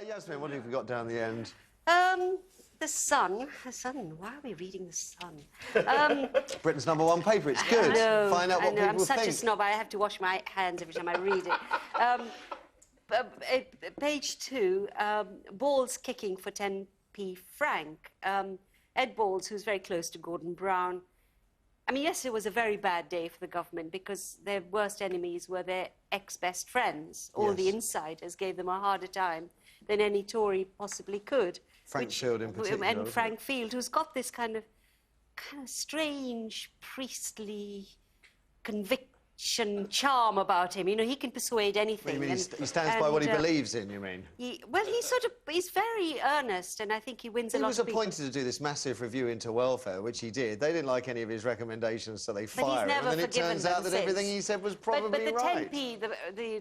Yasmin, what have we got down the end? The Sun. The Sun. Why are we reading The Sun? Britain's #1 paper. It's good. I know, Find out what people I'm such think. a snob. I have to wash my hands every time I read it. Page 2, Balls kicking for 10p franc. Ed Balls, who's very close to Gordon Brown. I mean, yes, it was a very bad day for the government because their worst enemies were their ex-best friends. All the insiders gave them a harder time than any Tory possibly could. Frank Field in particular. And Frank Field, who's got this kind of strange priestly conviction charm about him. You know, he can persuade anything. You mean he stands by what he believes in, you mean? He's very earnest, and I think he wins a lot of people. He was appointed to do this massive review into welfare, which he did. They didn't like any of his recommendations, so they fired him. And then it turns out that everything he said was probably right. But the 10p, the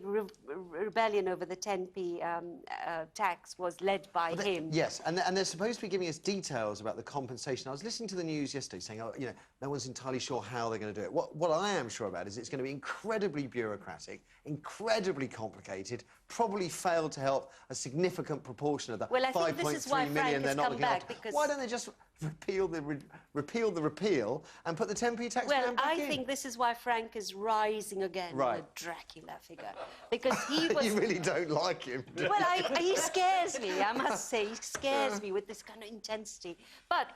rebellion over the 10p tax was led by him. Yes, and they're supposed to be giving us details about the compensation. I was listening to the news yesterday saying, oh, you know, no one's entirely sure how they're going to do it. What I am sure about is it's going to be incredibly bureaucratic, incredibly complicated, probably failed to help a significant proportion of the 5.3 million they're not looking after. Why don't they just repeal the repeal and put the 10p tax back in? Well, I think this is why Frank is rising again, the Dracula figure, because he was... You really don't like him, do you? Well, he scares me, I must say. He scares me with this kind of intensity. But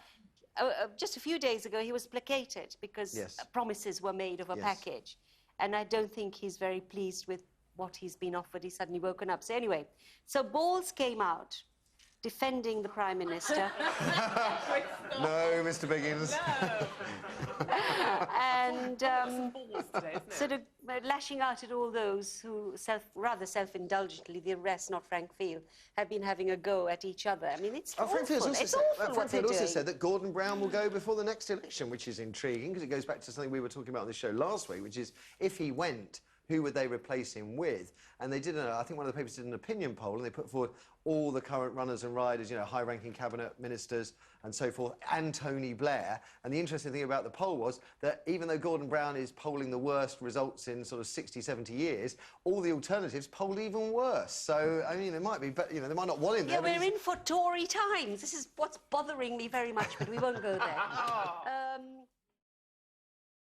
just a few days ago, he was placated because promises were made of a package. And I don't think he's very pleased with what he's been offered. He's suddenly woken up. So anyway, so Balls came out defending the Prime Minister. No, Mr. Biggins. No. And sort of lashing out at all those who rather self-indulgently, the rest, not Frank Field, have been having a go at each other. I mean, it's awful. Frank Field also said that Gordon Brown will go before the next election, which is intriguing because it goes back to something we were talking about on the show last week, which is if he went, who would they replace him with? And they did, I think one of the papers did an opinion poll, and they put forward all the current runners and riders, you know, high-ranking cabinet ministers and so forth, and Tony Blair. And the interesting thing about the poll was that even though Gordon Brown is polling the worst results in sort of 60, 70 years, all the alternatives polled even worse. So, I mean, it might be, but, you know, they might not want him there. Yeah, we're in for Tory times. This is what's bothering me very much, but we won't go there.